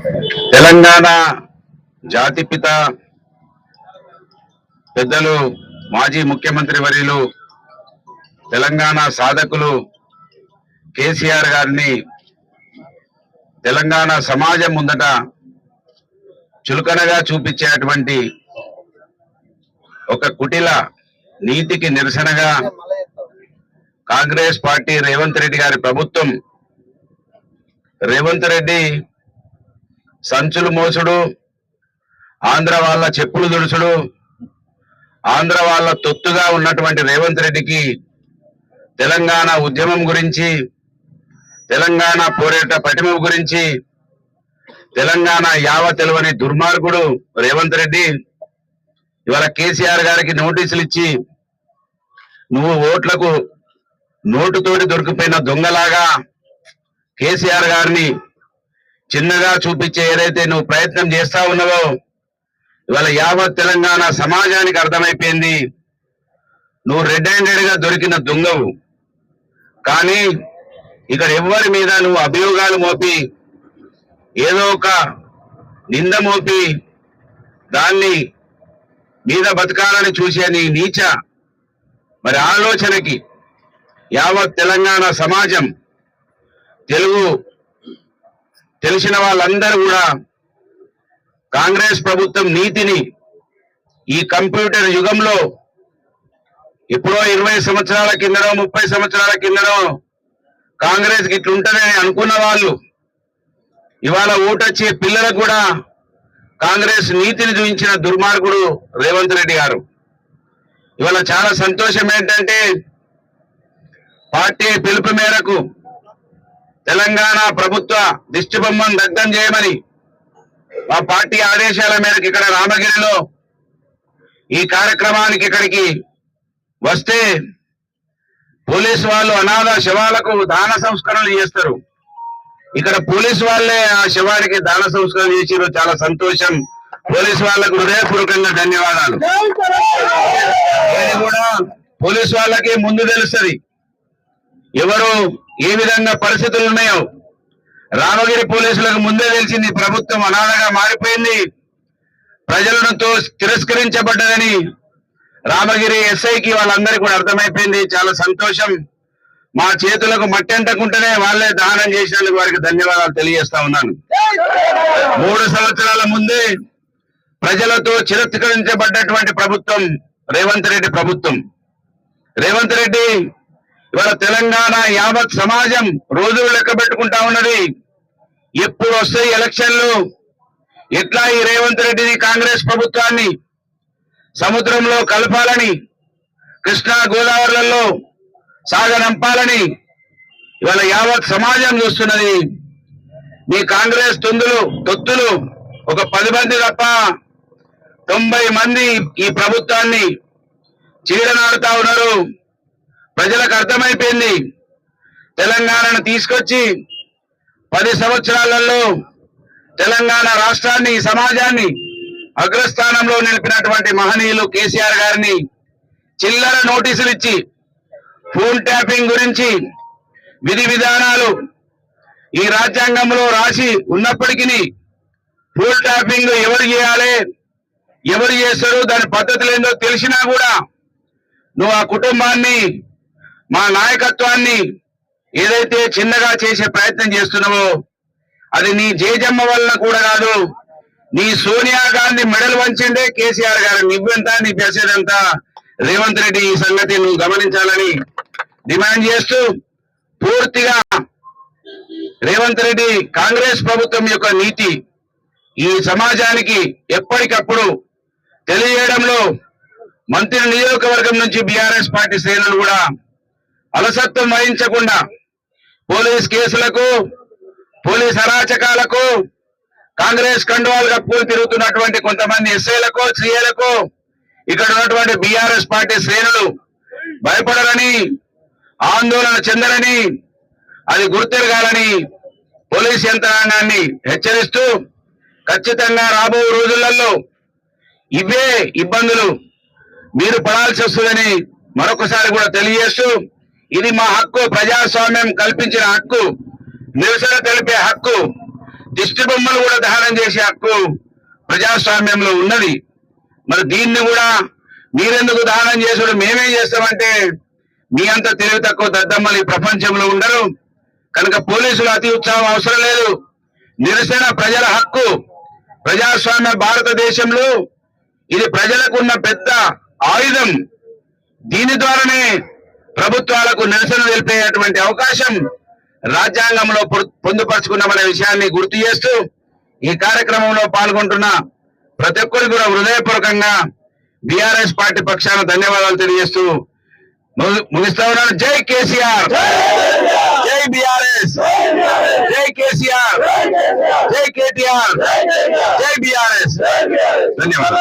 తెలంగాణ జాతిపిత పెద్దలు మాజీ ముఖ్యమంత్రి వర్యులు తెలంగాణ సాధకులు కేసీఆర్ గారిని తెలంగాణ సమాజం ముందట చులకనగా చూపించేటువంటి ఒక కుటిల నీతికి నిరసనగా కాంగ్రెస్ పార్టీ రేవంత్ రెడ్డి గారి ప్రభుత్వం రేవంత్ రెడ్డి సంచులు మోసుడు, ఆంధ్ర వాళ్ళ చెప్పులు దుడుసుడు, ఆంధ్ర వాళ్ళ తొత్తుగా ఉన్నటువంటి రేవంత్ రెడ్డికి తెలంగాణ ఉద్యమం గురించి, తెలంగాణ పోరాట పటిమ గురించి, తెలంగాణ యావ తెలివని దుర్మార్గుడు రేవంత్ రెడ్డి ఇవాళ కేసీఆర్ గారికి నోటీసులు ఇచ్చి నువ్వు ఓట్లకు నోటుతోటి దొరికిపోయిన దొంగలాగా కేసీఆర్ గారిని చిన్నగా చూపించే ఏదైతే నువ్వు ప్రయత్నం చేస్తా ఉన్నావో ఇవాళ యావత్ తెలంగాణ సమాజానికి అర్థమైపోయింది నువ్వు రెడ్ హ్యాండెడ్ గా దొరికిన దొంగవు. కానీ ఇక్కడ ఎవరి మీద నువ్వు అభియోగాలు మోపి ఏదో ఒక నింద మోపి దాన్ని మీద బతకాలని చూసే నీ నీచ మరి ఆలోచనకి యావత్ తెలంగాణ సమాజం తెలుగు తెలిసిన వాళ్ళందరూ కూడా కాంగ్రెస్ ప్రభుత్వం నీతిని ఈ కంప్యూటర్ యుగంలో ఎప్పుడో 20 సంవత్సరాల కిందనో 30 సంవత్సరాల కిందనో కాంగ్రెస్ కి ఇట్లుంటదని అనుకున్న వాళ్ళు ఇవాళ ఓటొచ్చే పిల్లలకు కూడా కాంగ్రెస్ నీతిని చూపించిన దుర్మార్గుడు రేవంత్ రెడ్డి గారు. ఇవాళ చాలా సంతోషం ఏంటంటే పార్టీ పిలుపు మేరకు తెలంగాణ ప్రభుత్వ దిష్టిబొమ్మను దగ్ధం చేయమని మా పార్టీ ఆదేశాల మేరకు ఇక్కడ రామగిరిలో ఈ కార్యక్రమానికి ఇక్కడికి వస్తే పోలీసు వాళ్ళు అనాథ శవాలకు దాన సంస్కరణలు చేస్తారు. ఇక్కడ పోలీసు వాళ్ళే ఆ శవానికి దాన సంస్కరణ చేసిరు. చాలా సంతోషం. పోలీసు వాళ్ళకు హృదయపూర్వకంగా ధన్యవాదాలు. ఇది కూడా పోలీసు వాళ్ళకి ముందు తెలుస్తుంది ఎవరు ఏ విధంగా పరిస్థితులు ఉన్నాయో. రామగిరి పోలీసులకు ముందే తెలిసింది ప్రభుత్వం అనాథగా మారిపోయింది, ప్రజలను తిరస్కరించబడ్డదని రామగిరి ఎస్ఐకి వాళ్ళందరికీ కూడా అర్థమైపోయింది. చాలా సంతోషం. మా చేతులకు మట్టి అంటకుంటేనే వాళ్ళే దహనం చేసినందుకు వారికి ధన్యవాదాలు తెలియజేస్తా ఉన్నాను. 3 సంవత్సరాల ముందే ప్రజలతో తిరస్కరించబడ్డటువంటి ప్రభుత్వం రేవంత్ రెడ్డి ప్రభుత్వం. రేవంత్ రెడ్డి ఇవాళ తెలంగాణ యావత్ సమాజం రోజులు లెక్క పెట్టుకుంటా ఉన్నది. ఎప్పుడు వస్తాయి ఎలక్షన్లు, ఎట్లా ఈ రేవంత్ రెడ్డిని కాంగ్రెస్ ప్రభుత్వాన్ని సముద్రంలో కలపాలని, కృష్ణా గోదావరిలలో సాగనంపాలని ఇవాళ యావత్ సమాజం చూస్తున్నది. మీ కాంగ్రెస్ తొత్తులు ఒక 10 మంది తప్ప 90 మంది ఈ ప్రభుత్వాన్ని చీడనాడుతా ఉన్నారు. ప్రజలకు అర్థమైపోయింది. తెలంగాణను తీసుకొచ్చి 10 సంవత్సరాలలో తెలంగాణ రాష్ట్రాన్ని సమాజాన్ని అగ్రస్థానంలో నిలిపినటువంటి మహనీయులు కేసీఆర్ గారిని చిల్లర నోటీసులు ఇచ్చి ఫోన్ ట్యాపింగ్ గురించి విధి విధానాలు ఈ రాజ్యాంగంలో రాసి ఉన్నప్పటికీ ఫోన్ ట్యాపింగ్ ఎవరు చేయాలి, ఎవరు చేస్తారు, దాని పద్ధతులు ఏందో తెలిసినా కూడా నువ్వు ఆ కుటుంబాన్ని, మా నాయకత్వాన్ని ఏదైతే చిన్నగా చేసే ప్రయత్నం చేస్తున్నావో అది నీ జేజమ్మ వలన కూడా కాదు, నీ సోనియా గాంధీ మెడలు వంచిండే కేసీఆర్ గారు. నువ్వెంత, నీ పెసేదంతా రేవంత్ రెడ్డి ఈ సంగతి నువ్వు గమనించాలని డిమాండ్ చేస్తూ పూర్తిగా రేవంత్ రెడ్డి కాంగ్రెస్ ప్రభుత్వం యొక్క నీతి ఈ సమాజానికి ఎప్పటికప్పుడు తెలియజేయడంలో మంత్రి నియోజకవర్గం నుంచి బీఆర్ఎస్ పార్టీ శ్రేణులు కూడా అలసత్వం వహించకుండా పోలీస్ కేసులకు, పోలీస్ అరాచకాలకు, కాంగ్రెస్ కండువాలు కప్పుకొని తిరుగుతున్నటువంటి కొంతమంది ఎస్ఐలకు, సిఐలకు ఇక్కడ ఉన్నటువంటి బీఆర్ఎస్ పార్టీ శ్రేణులు భయపడరని, ఆందోళన చెందరని, అది గుర్తెరగాలని పోలీస్ యంత్రాంగాన్ని హెచ్చరిస్తూ ఖచ్చితంగా రాబో రోజులలో ఇవే ఇబ్బందులు మీరు పడాల్సి వస్తుందని మరొకసారి కూడా తెలియజేస్తూ ఇది మా హక్కు, ప్రజాస్వామ్యం కల్పించిన హక్కు, నిరసన తెలిపే హక్కు. దిష్టి బొమ్మలు కూడా దహనం చేసే హక్కు ప్రజాస్వామ్యంలో ఉన్నది. మరి దీన్ని కూడా మీరెందుకు దహనం చేసుడు మేమేం చేస్తామంటే మీ అంత తెలివి తక్కువ దద్దమ్మలు ఈ ప్రపంచంలో ఉండరు కనుక పోలీసులు అతి ఉత్సాహం అవసరం లేదు. నిరసన ప్రజల హక్కు. ప్రజాస్వామ్య భారతదేశంలో ఇది ప్రజలకు ఉన్న పెద్ద ఆయుధం. దీని ద్వారానే ప్రభుత్వాలకు నిరసన తెలిపేటువంటి అవకాశం రాజ్యాంగంలో పొందుపరుచుకున్నామనే విషయాన్ని గుర్తు చేస్తూ ఈ కార్యక్రమంలో పాల్గొంటున్న ప్రతి ఒక్కరికి కూడా హృదయపూర్వకంగా బీఆర్ఎస్ పార్టీ పక్షాన ధన్యవాదాలు తెలియజేస్తూ ముగిస్తా ఉన్నాను. జై కేసీఆర్, జై బీఆర్ఎస్, జై కేసీఆర్, జై కేటీఆర్, జై బీఆర్ఎస్. ధన్యవాదాలు.